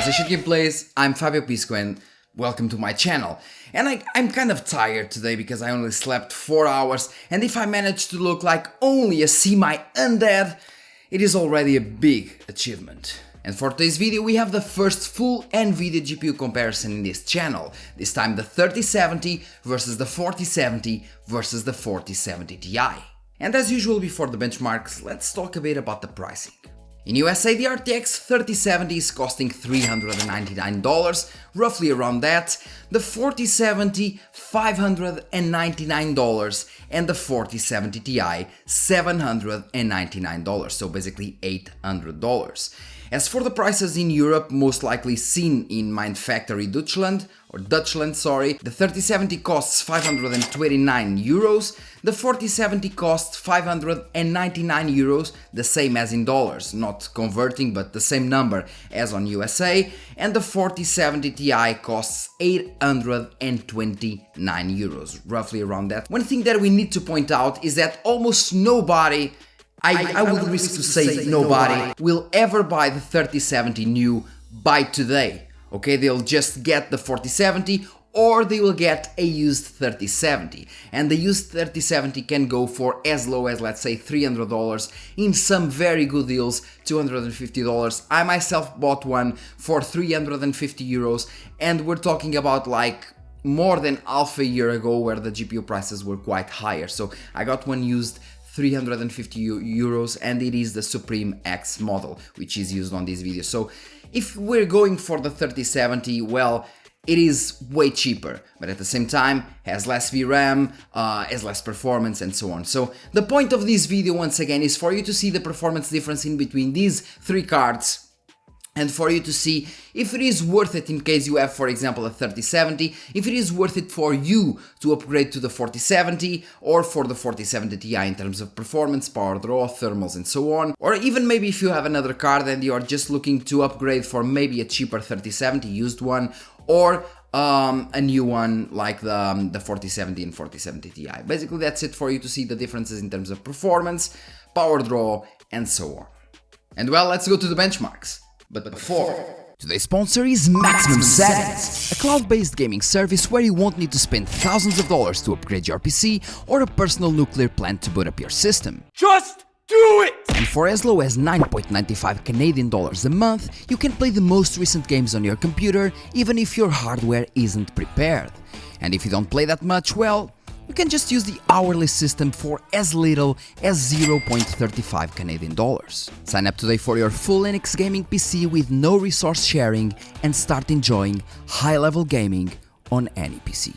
Rasterization Gameplays, I'm Fabio Pisco and welcome to my channel. And I'm kind of tired today because I only slept 4 hours, and if I manage to look like only a semi-undead, it is already a big achievement. And for today's video we have the first full NVIDIA GPU comparison in this channel, this time the 3070 versus the 4070 versus the 4070 Ti. And as usual before the benchmarks, let's talk a bit about the pricing. In USA, the RTX 3070 is costing $399, roughly around that, the 4070 $599, and the 4070 Ti $799, so basically $800. As for the prices in Europe, most likely seen in Mindfactory Dutchland, the 3070 costs 529 euros, the 4070 costs 599 euros, the same as in dollars, not converting but the same number as on USA, and the 4070 Ti costs 829 euros, roughly around that. One thing that we need to point out is that almost nobody, I would risk to say nobody, will ever buy the 3070 new by today. Okay, they'll just get the 4070 or they will get a used 3070. And the used 3070 can go for as low as, let's say, $300, in some very good deals, $250. I myself bought one for 350 euros, and we're talking about like more than half a year ago where the GPU prices were quite higher. So I got one used 350 euros, and it is the Supreme X model which is used on this video. So if we're going for the 3070, well, it is way cheaper, but at the same time has less VRAM, has less performance and so on. So the point of this video once again is for you to see the performance difference in between these three cards, and for you to see if it is worth it in case you have, for example, a 3070, if it is worth it for you to upgrade to the 4070 or for the 4070 Ti in terms of performance, power draw, thermals and so on, or even maybe if you have another card and you are just looking to upgrade for maybe a cheaper 3070 used one, or a new one like the 4070 and 4070 Ti. Basically that's it for you to see the differences in terms of performance, power draw and so on. And well, let's go to the benchmarks. But before... Today's sponsor is Maximum Settings, a cloud-based gaming service where you won't need to spend thousands of dollars to upgrade your PC or a personal nuclear plant to boot up your system. Just do it! And for as low as 9.95 Canadian dollars a month, you can play the most recent games on your computer even if your hardware isn't prepared. And if you don't play that much, well, you can just use the hourly system for as little as 0.35 Canadian dollars. Sign up today for your full Linux gaming PC with no resource sharing and start enjoying high-level gaming on any PC.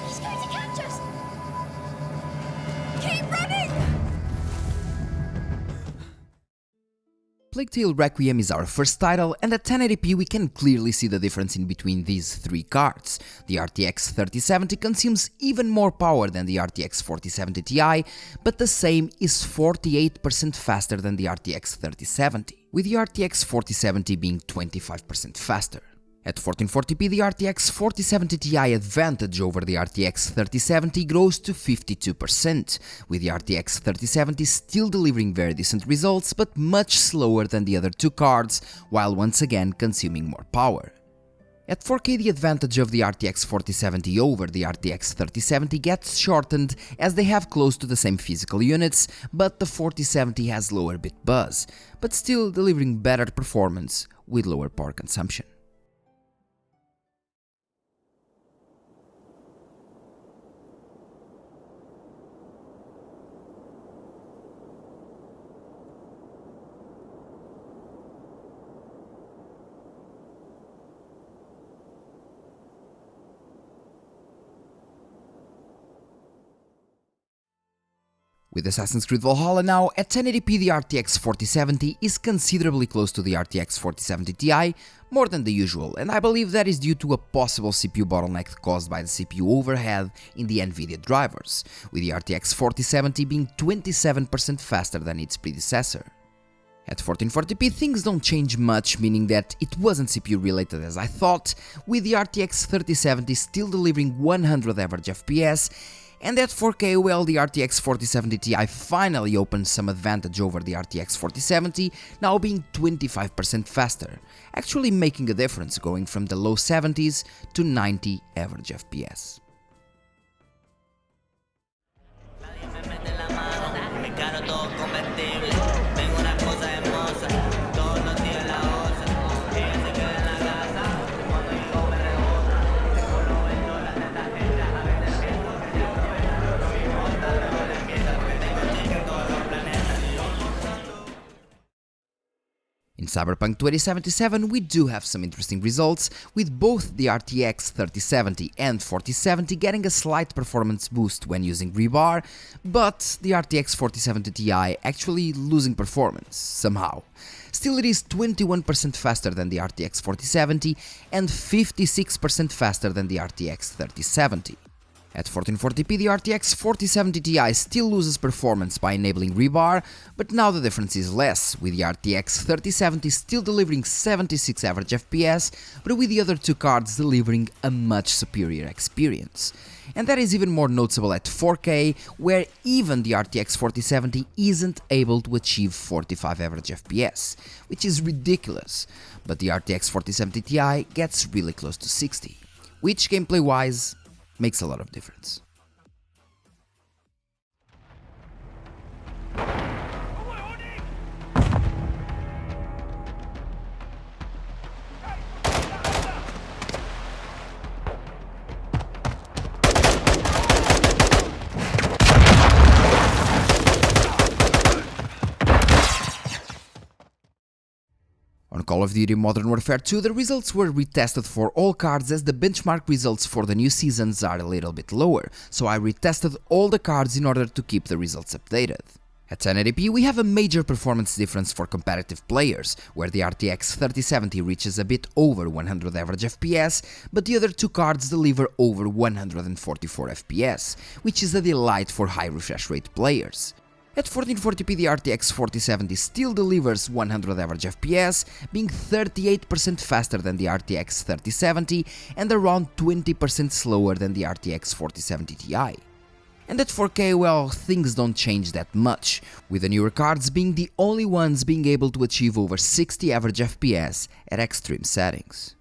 He's going to catch us! Keep running! Plague Tale Requiem is our first title, and at 1080p we can clearly see the difference in between these three cards. The RTX 3070 consumes even more power than the RTX 4070 Ti, but the same is 48% faster than the RTX 3070, with the RTX 4070 being 25% faster. At 1440p, the RTX 4070 Ti advantage over the RTX 3070 grows to 52%, with the RTX 3070 still delivering very decent results but much slower than the other two cards, while once again consuming more power. At 4K, the advantage of the RTX 4070 over the RTX 3070 gets shortened as they have close to the same physical units, but the 4070 has lower bit buzz, but still delivering better performance with lower power consumption. With Assassin's Creed Valhalla now at 1080p, the RTX 4070 is considerably close to the RTX 4070 Ti, more than the usual, and I believe that is due to a possible CPU bottleneck caused by the CPU overhead in the NVIDIA drivers, with the RTX 4070 being 27% faster than its predecessor. At 1440p things don't change much, meaning that it wasn't CPU related as I thought, with the RTX 3070 still delivering 100 average FPS, and at 4K, well, the RTX 4070 Ti finally opened some advantage over the RTX 4070, now being 25% faster, actually making a difference going from the low 70s to 90 average FPS. In Cyberpunk 2077 we do have some interesting results, with both the RTX 3070 and 4070 getting a slight performance boost when using rebar, but the RTX 4070 Ti actually losing performance, somehow. Still, it is 21% faster than the RTX 4070 and 56% faster than the RTX 3070. At 1440p, the RTX 4070 Ti still loses performance by enabling rebar, but now the difference is less, with the RTX 3070 still delivering 76 average FPS, but with the other two cards delivering a much superior experience. And that is even more noticeable at 4K, where even the RTX 4070 isn't able to achieve 45 average FPS, which is ridiculous, but the RTX 4070 Ti gets really close to 60, which gameplay-wise makes a lot of difference. On Call of Duty Modern Warfare 2, the results were retested for all cards, as the benchmark results for the new seasons are a little bit lower, so I retested all the cards in order to keep the results updated. At 1080p we have a major performance difference for competitive players, where the RTX 3070 reaches a bit over 100 average FPS, but the other two cards deliver over 144 FPS, which is a delight for high refresh rate players. At 1440p the RTX 4070 still delivers 100 average FPS, being 38% faster than the RTX 3070 and around 20% slower than the RTX 4070 Ti. And at 4K, well, things don't change that much, with the newer cards being the only ones being able to achieve over 60 average FPS at extreme settings.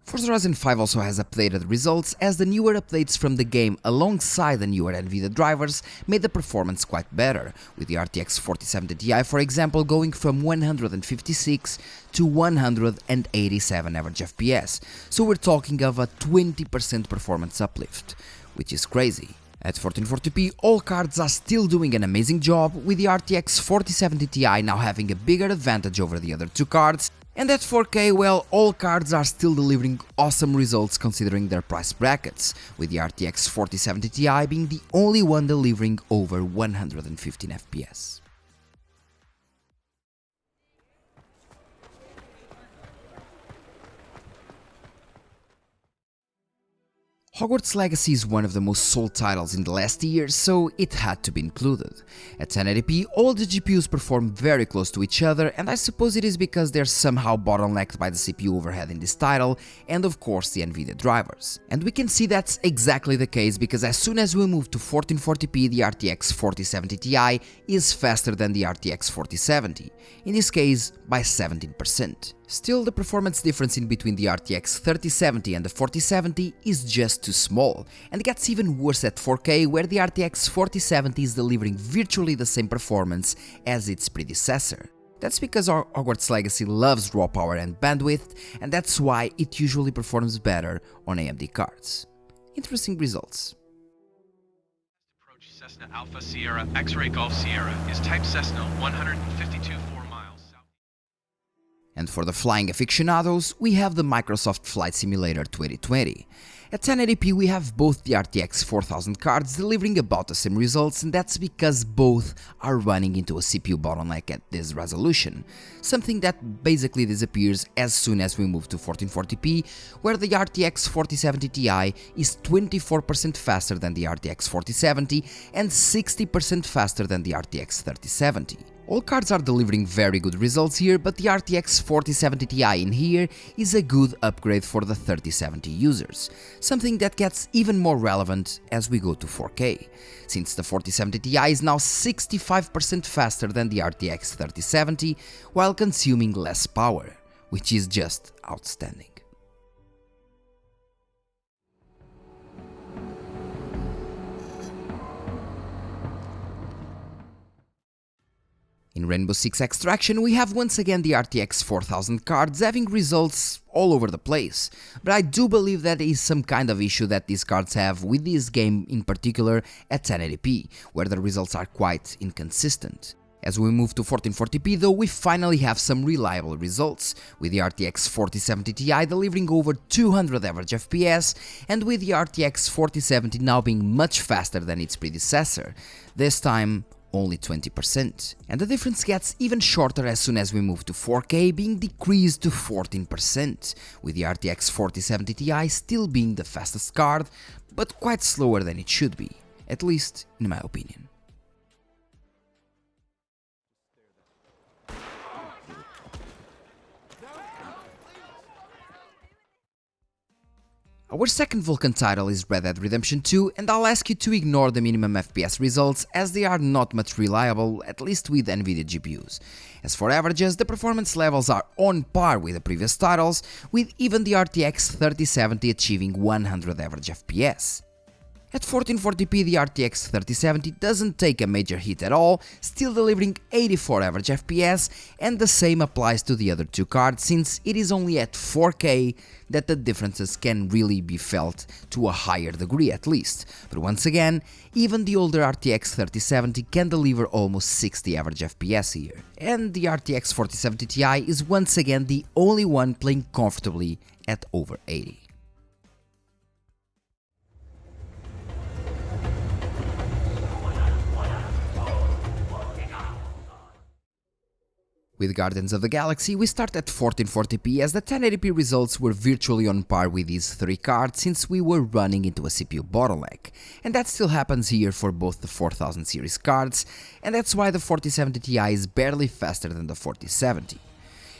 Forza Horizon 5 also has updated results, as the newer updates from the game alongside the newer NVIDIA drivers made the performance quite better, with the RTX 4070 Ti for example going from 156 to 187 average FPS, so we're talking of a 20% performance uplift, which is crazy. At 1440p, all cards are still doing an amazing job, with the RTX 4070 Ti now having a bigger advantage over the other two cards, and at 4K, well, all cards are still delivering awesome results considering their price brackets, with the RTX 4070 Ti being the only one delivering over 115 FPS. Hogwarts Legacy is one of the most sold titles in the last year, so it had to be included. At 1080p, all the GPUs perform very close to each other, and I suppose it is because they're somehow bottlenecked by the CPU overhead in this title, and of course the NVIDIA drivers. And we can see that's exactly the case, because as soon as we move to 1440p, the RTX 4070 Ti is faster than the RTX 4070, in this case by 17%. Still, the performance difference in between the RTX 3070 and the 4070 is just too small, and gets even worse at 4K, where the RTX 4070 is delivering virtually the same performance as its predecessor. That's because our Hogwarts Legacy loves raw power and bandwidth, and that's why it usually performs better on AMD cards. Interesting results. Approach Cessna Alpha Sierra X-Ray Golf Sierra is type Cessna 152.4 miles south. And for the flying aficionados, we have the Microsoft Flight Simulator 2020. At 1080p we have both the RTX 4000 cards delivering about the same results, and that's because both are running into a CPU bottleneck at this resolution, something that basically disappears as soon as we move to 1440p, where the RTX 4070 Ti is 24% faster than the RTX 4070 and 60% faster than the RTX 3070. All cards are delivering very good results here, but the RTX 4070 Ti in here is a good upgrade for the 3070 users, something that gets even more relevant as we go to 4K, since the 4070 Ti is now 65% faster than the RTX 3070 while consuming less power, which is just outstanding. In Rainbow Six Extraction we have once again the RTX 4000 cards having results all over the place, but I do believe that is some kind of issue that these cards have with this game in particular at 1080p, where the results are quite inconsistent. As we move to 1440p though, we finally have some reliable results, with the RTX 4070 Ti delivering over 200 average FPS, and with the RTX 4070 now being much faster than its predecessor, this time only 20%, and the difference gets even shorter as soon as we move to 4K, being decreased to 14%, with the RTX 4070 Ti still being the fastest card, but quite slower than it should be, at least in my opinion. Our second Vulcan title is Red Dead Redemption 2, and I'll ask you to ignore the minimum FPS results as they are not much reliable, at least with Nvidia GPUs. As for averages, the performance levels are on par with the previous titles, with even the RTX 3070 achieving 100 average FPS. At 1440p the RTX 3070 doesn't take a major hit at all, still delivering 84 average FPS, and the same applies to the other two cards since it is only at 4K that the differences can really be felt to a higher degree at least, but once again, even the older RTX 3070 can deliver almost 60 average FPS here, and the RTX 4070 Ti is once again the only one playing comfortably at over 80. With Guardians of the Galaxy, we start at 1440p as the 1080p results were virtually on par with these three cards since we were running into a CPU bottleneck, and that still happens here for both the 4000 series cards, and that's why the 4070 Ti is barely faster than the 4070.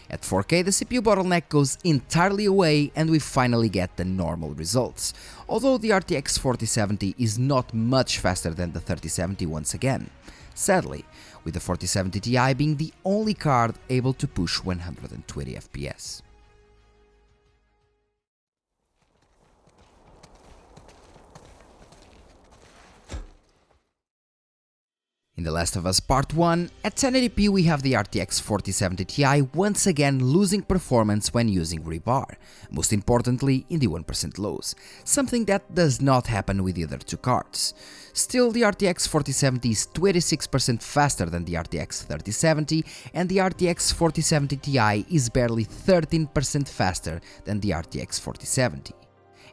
At 4K the CPU bottleneck goes entirely away and we finally get the normal results, although the RTX 4070 is not much faster than the 3070 once again, sadly, with the 4070 Ti being the only card able to push 120 FPS. In The Last of Us Part 1, at 1080p we have the RTX 4070 Ti once again losing performance when using rebar, most importantly in the 1% lows, something that does not happen with the other two cards. Still, the RTX 4070 is 26% faster than the RTX 3070, and the RTX 4070 Ti is barely 13% faster than the RTX 4070.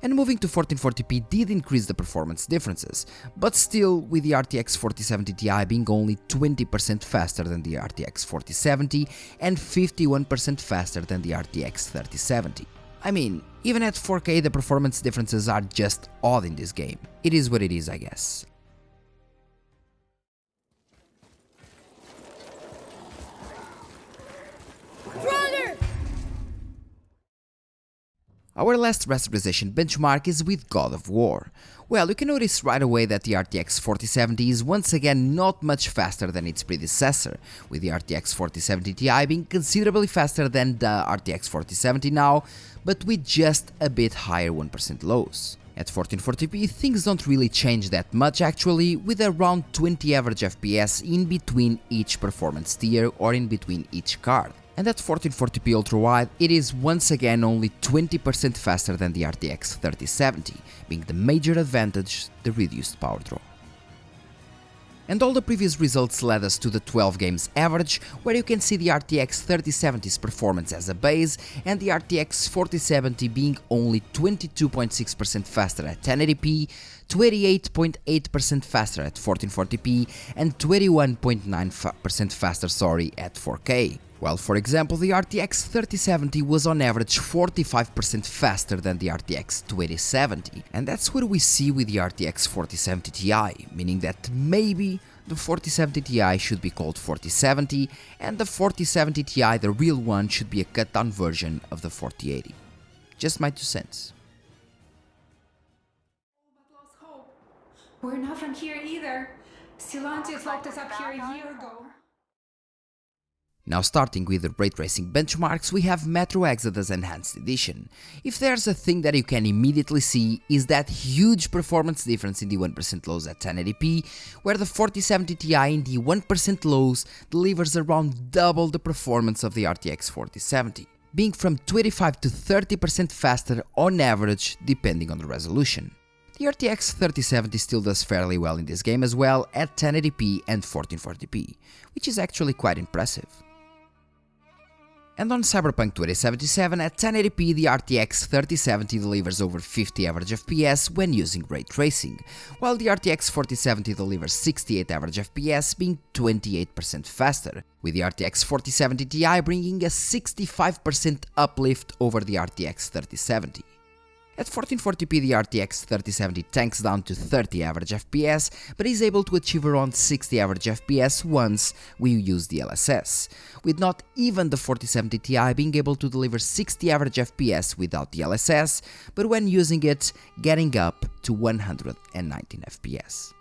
And moving to 1440p did increase the performance differences, but still with the RTX 4070 Ti being only 20% faster than the RTX 4070 and 51% faster than the RTX 3070. I mean, even at 4K the performance differences are just odd in this game. It is what it is, I guess. Our last rasterization benchmark is with God of War. Well, you can notice right away that the RTX 4070 is once again not much faster than its predecessor, with the RTX 4070 Ti being considerably faster than the RTX 4070 now, but with just a bit higher 1% lows. At 1440p, things don't really change that much actually, with around 20 average FPS in between each performance tier or in between each card. And at 1440p ultra-wide, it is once again only 20% faster than the RTX 3070, being the major advantage the reduced power draw. And all the previous results led us to the 12 games average, where you can see the RTX 3070's performance as a base and the RTX 4070 being only 22.6% faster at 1080p, 28.8% faster at 1440p and 21.9% faster at 4K. While for example the RTX 3070 was on average 45% faster than the RTX 2070, and that's what we see with the RTX 4070 Ti, meaning that maybe the 4070 Ti should be called 4070 and the 4070 Ti, the real one, should be a cut down version of the 4080. Just my 2 cents. But lost hope. We're not from here either. Stellantis locked us up here a year ago. Now starting with the ray tracing benchmarks, we have Metro Exodus Enhanced Edition. If there's a thing that you can immediately see is that huge performance difference in the 1% lows at 1080p, where the 4070 Ti in the 1% lows delivers around double the performance of the RTX 4070, being from 25 to 30% faster on average depending on the resolution. The RTX 3070 still does fairly well in this game as well at 1080p and 1440p, which is actually quite impressive. And on Cyberpunk 2077 at 1080p, the RTX 3070 delivers over 50 average FPS when using ray tracing, while the RTX 4070 delivers 68 average FPS, being 28% faster, with the RTX 4070 Ti bringing a 65% uplift over the RTX 3070. At 1440p, the RTX 3070 tanks down to 30 average FPS, but is able to achieve around 60 average FPS once we use DLSS, with not even the 4070 Ti being able to deliver 60 average FPS without DLSS, but when using it, getting up to 119 FPS.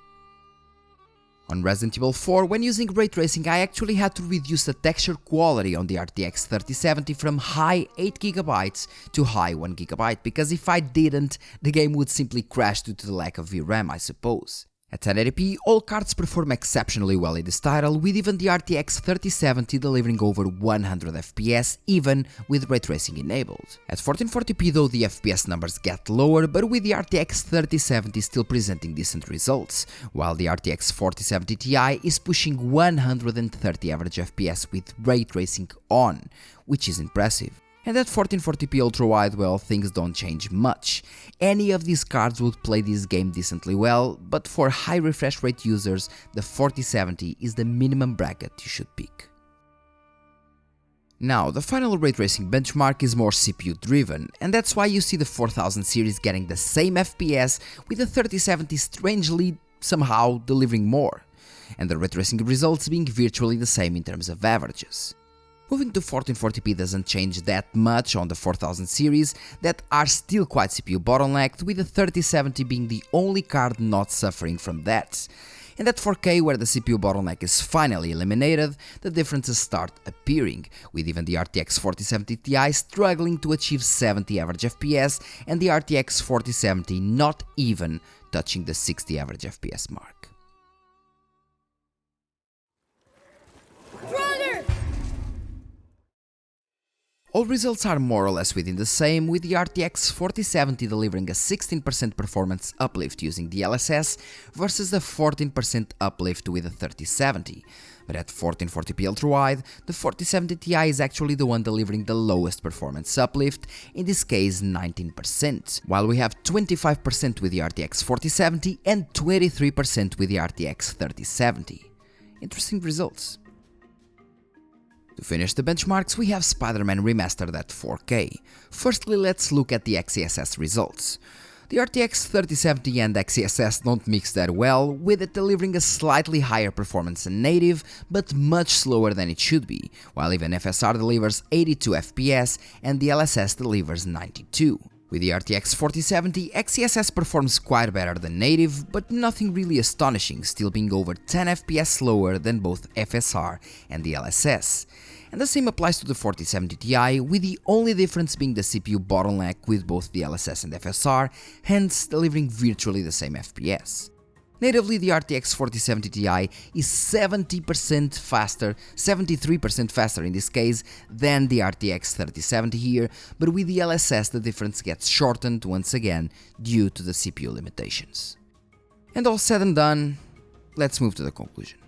On Resident Evil 4, when using ray tracing, I actually had to reduce the texture quality on the RTX 3070 from high 8GB to high 1GB, because if I didn't, the game would simply crash due to the lack of VRAM, I suppose. At 1080p, all cards perform exceptionally well in this title, with even the RTX 3070 delivering over 100 FPS even with ray tracing enabled. At 1440p though, the FPS numbers get lower, but with the RTX 3070 still presenting decent results, while the RTX 4070 Ti is pushing 130 average FPS with ray tracing on, which is impressive. And at 1440p ultra-wide, well, things don't change much. Any of these cards would play this game decently well, but for high refresh rate users, the 4070 is the minimum bracket you should pick. Now, the final ray tracing benchmark is more CPU driven, and that's why you see the 4000 series getting the same FPS, with the 3070 strangely somehow delivering more, and the ray tracing results being virtually the same in terms of averages. Moving to 1440p doesn't change that much on the 4000 series that are still quite CPU bottlenecked, with the 3070 being the only card not suffering from that. And at 4K, where the CPU bottleneck is finally eliminated, the differences start appearing, with even the RTX 4070 Ti struggling to achieve 70 average FPS and the RTX 4070 not even touching the 60 average FPS mark. All results are more or less within the same, with the RTX 4070 delivering a 16% performance uplift using DLSS versus the 14% uplift with the 3070. But at 1440p ultra-wide, the 4070 Ti is actually the one delivering the lowest performance uplift, in this case 19%, while we have 25% with the RTX 4070 and 23% with the RTX 3070. Interesting results. To finish the benchmarks, we have Spider-Man Remastered at 4K. Firstly, let's look at the XeSS results. The RTX 3070 and XeSS don't mix that well, with it delivering a slightly higher performance than native, but much slower than it should be, while even FSR delivers 82 FPS and the DLSS delivers 92. With the RTX 4070, XeSS performs quite better than native, but nothing really astonishing, still being over 10 FPS slower than both FSR and the DLSS. And the same applies to the 4070 Ti, with the only difference being the CPU bottleneck with both DLSS and FSR, hence delivering virtually the same FPS. Natively, the RTX 4070 Ti is 70% faster, 73% faster in this case, than the RTX 3070 here, but with the DLSS the difference gets shortened once again due to the CPU limitations. And all said and done, let's move to the conclusion.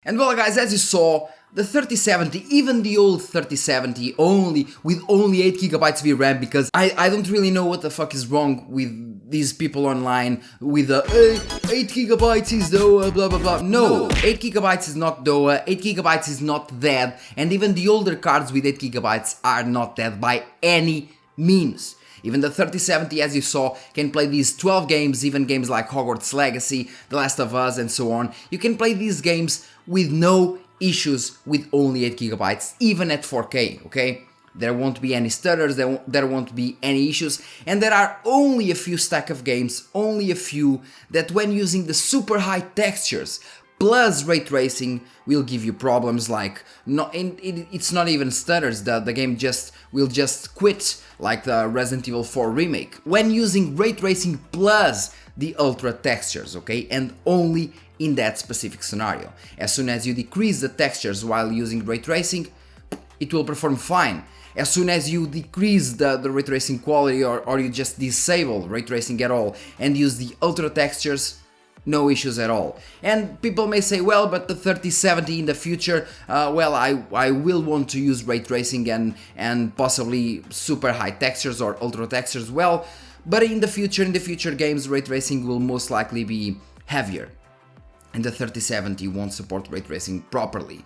And well guys, as you saw, the 3070, even the old 3070 with only 8GB of VRAM, because I don't really know what the fuck is wrong with these people online with the 8GB is DOA, blah blah blah. No, 8GB is not DOA, 8GB is not dead, and even the older cards with 8GB are not dead by any means. Even the 3070, as you saw, can play these 12 games, even games like Hogwarts Legacy, The Last of Us and so on. You can play these games with no issues with only 8GB, even at 4K, okay? There won't be any stutters, there won't be any issues, and there are only a few stack of games, only a few, that when using the super high textures plus ray tracing will give you problems like, it's not even stutters, the game will just quit, like the Resident Evil 4 remake. When using ray tracing plus the ultra textures, okay, and only in that specific scenario. As soon as you decrease the textures while using ray tracing, it will perform fine. As soon as you decrease the ray tracing quality or you just disable ray tracing at all and use the ultra textures, no issues at all. And people may say, well, but the 3070 in the future, well, I will want to use ray tracing and possibly super high textures or ultra textures. Well, but in the future games, ray tracing will most likely be heavier, and the 3070 won't support ray tracing properly.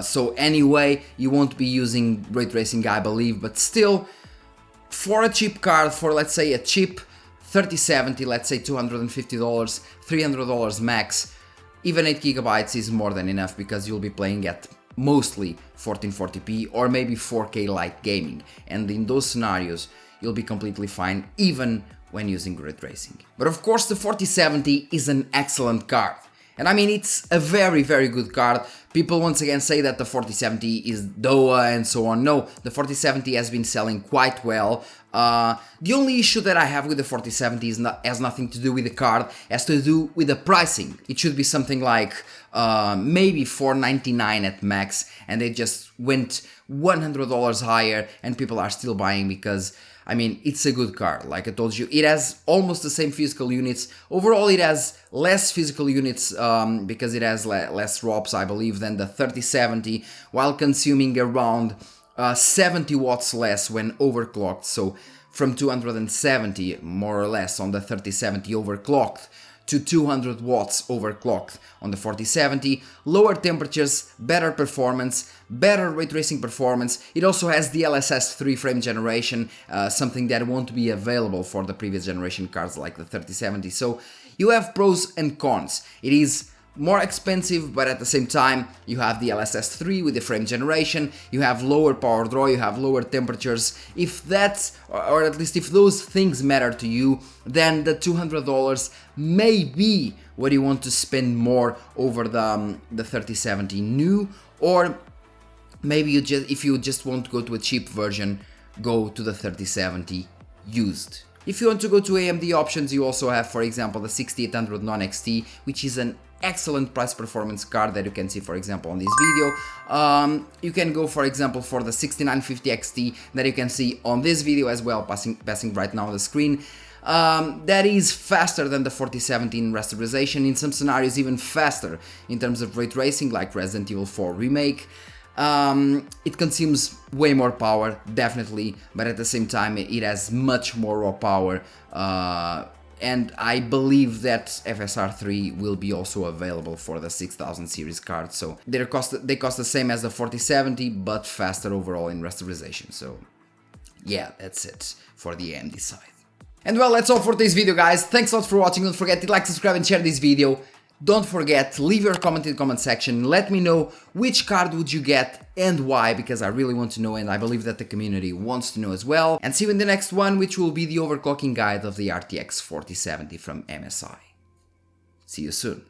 So anyway, you won't be using ray tracing, I believe, but still, for a cheap card, for let's say a cheap 3070, let's say $250, $300 max, even 8GB is more than enough, because you'll be playing at mostly 1440p or maybe 4K light gaming, and in those scenarios you'll be completely fine even when using ray tracing. But of course the 4070 is an excellent card. And I mean, it's a very, very good card. People once again say that the 4070 is DOA and so on. No, the 4070 has been selling quite well. The only issue that I have with the 4070 has nothing to do with the card, has to do with the pricing. It should be something like maybe $499 at max, and they just went $100 higher and people are still buying because, I mean, it's a good card. Like I told you, it has almost the same physical units. Overall, it has less physical units because it has less ROPs, I believe, than the 3070, while consuming around 70 watts less when overclocked. So from 270, more or less, on the 3070 overclocked to 200 watts overclocked on the 4070, lower temperatures, better performance, better ray tracing performance. It also has the DLSS 3 frame generation, something that won't be available for the previous generation cards like the 3070. So you have pros and cons. It is more expensive, but at the same time you have the DLSS 3 with the frame generation, you have lower power draw, you have lower temperatures. If that's, or at least if those things matter to you, then the $200 may be what you want to spend more over the 3070 new, or maybe if you just want to go to a cheap version, go to the 3070 used. If you want to go to AMD options, you also have, for example, the 6800 non-XT, which is an excellent price performance card that you can see, for example, on this video. You can go, for example, for the 6950 XT that you can see on this video as well, passing right now on the screen. That is faster than the 4070 in rasterization, in some scenarios even faster in terms of ray tracing, like Resident Evil 4 remake. It consumes way more power, definitely, but at the same time it has much more raw power, and I believe that FSR 3 will be also available for the 6000 series card, so they cost the same as the 4070, but faster overall in rasterization. So yeah, that's it for the AMD side. And well, that's all for this video, guys. Thanks a lot for watching. Don't forget to like, subscribe and share this video. Don't forget, leave your comment in the comment section. Let me know which card would you get and why, because I really want to know, and I believe that the community wants to know as well. And see you in the next one, which will be the overclocking guide of the RTX 4070 from MSI. See you soon.